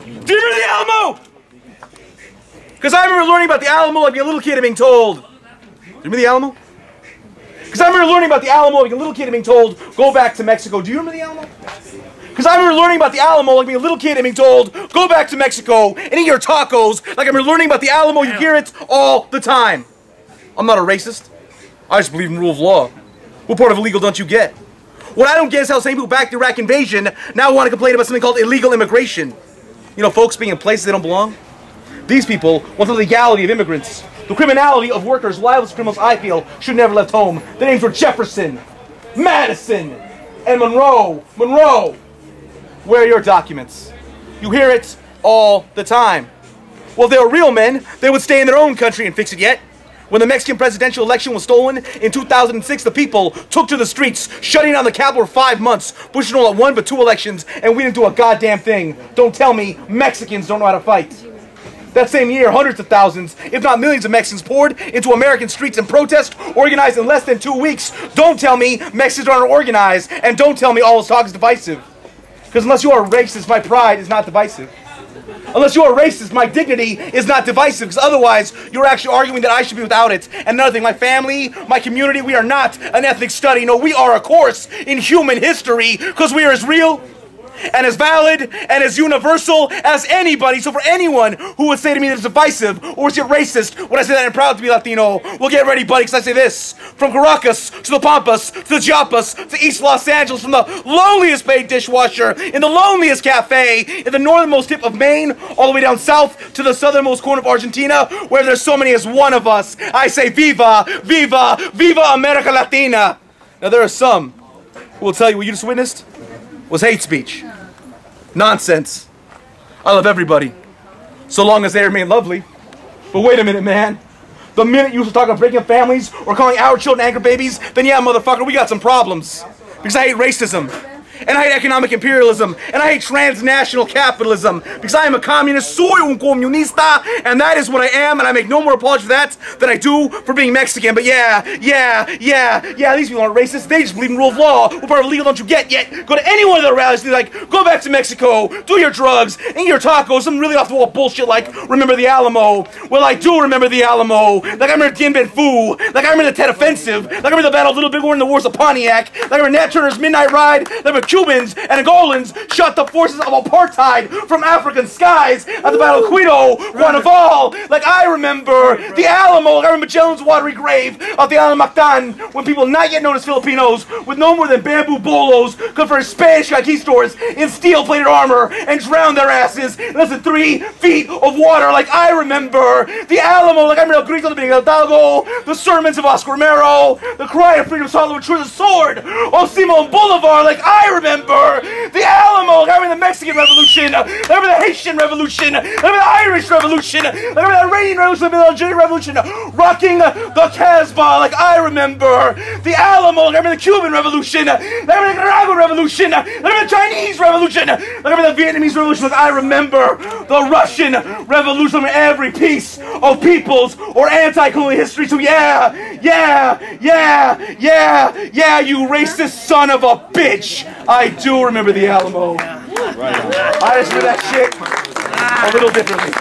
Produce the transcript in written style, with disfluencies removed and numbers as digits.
Do you remember the Alamo? Because I remember learning about the Alamo like a little kid and being told. Do you remember the Alamo? Because I remember learning about the Alamo like a little kid and being told, go back to Mexico. Do you remember the Alamo? Because I remember learning about the Alamo like being a little kid and being told, go back to Mexico and eat your tacos. Like I remember learning about the Alamo, you hear it all the time. I'm not a racist. I just believe in rule of law. What part of illegal don't you get? What I don't get is how same people back the Iraq invasion now want to complain about something called illegal immigration. You know, folks being in places they don't belong. These people want the legality of immigrants. The criminality of workers, lifeless criminals, I feel, should never left home. Their names were Jefferson, Madison, and Monroe. Monroe! Where are your documents? You hear it all the time. Well, if they were real men, they would stay in their own country and fix it yet. When the Mexican presidential election was stolen in 2006, the people took to the streets, shutting down the Capitol for 5 months. Bush didn't want one but 2 elections, and we didn't do a goddamn thing. Don't tell me Mexicans don't know how to fight. That same year, hundreds of thousands, if not millions of Mexicans poured into American streets in protest, organized in less than 2 weeks. Don't tell me Mexicans aren't organized, and don't tell me all this talk is divisive. Because unless you are racist, my pride is not divisive. Unless you are racist, my dignity is not divisive, because otherwise you're actually arguing that I should be without it. And another thing, my family, my community, we are not an ethnic study. No, we are a course in human history, because we are as real and as valid and as universal as anybody. So for anyone who would say to me that it's divisive or is it racist when I say that I'm proud to be Latino, well, get ready, buddy, because I say this. From Caracas to the Pampas to the Chiapas to East Los Angeles, from the loneliest paid dishwasher in the loneliest cafe in the northernmost tip of Maine, all the way down south to the southernmost corner of Argentina, where there's so many as one of us, I say viva, viva, viva America Latina. Now there are some who will tell you what you just witnessed was hate speech. Nonsense. I love everybody, so long as they remain lovely. But wait a minute, man. The minute you talk about breaking up families or calling our children anchor babies, then yeah, motherfucker, we got some problems. Because I hate racism, and I hate economic imperialism, and I hate transnational capitalism, because I am a communist, soy un comunista, and that is what I am, and I make no more apology for that than I do for being Mexican. But yeah, these people aren't racist, they just believe in rule of law. What part of legal don't you get yet? Go to any one of their rallies, they're like, go back to Mexico, do your drugs, eat your tacos, some really off-the-wall bullshit like, remember the Alamo. Well, I do remember the Alamo. Like I remember Dien Bien Phu, like I remember the Tet Offensive, like I remember the Battle of Little Big Horn in the Wars of Pontiac, like I remember Nat Turner's Midnight Ride, like I remember Cubans and Angolans shot the forces of apartheid from African skies at the Battle of Quito, Guanaval. Like I remember the Alamo, like I remember Magellan's watery grave of the Island Mactan, when people not yet known as Filipinos, with no more than bamboo bolos, converted Spanish conquistadors in steel-plated armor and drowned their asses in less than 3 feet of water. Like I remember the Alamo, like I remember El Grito de Miguel Hidalgo, the sermons of Oscar Romero, the cry of freedom swallowed through the sword of Simon Bolivar. Like I remember the Alamo, like I remember the Mexican Revolution, I remember the Haitian Revolution, I remember the Irish Revolution, I remember the Iranian Revolution, I remember the Algerian Revolution, rocking the Casbah. Like I remember the Alamo, like I remember the Cuban Revolution, I remember the Nicaraguan Revolution, I remember the Chinese Revolution, I remember the Vietnamese Revolution. Like I remember the Russian Revolution. I remember every piece of people's or anti-colonial history. So yeah, you racist son of a bitch, I do remember the Alamo. I just remember that shit a little differently.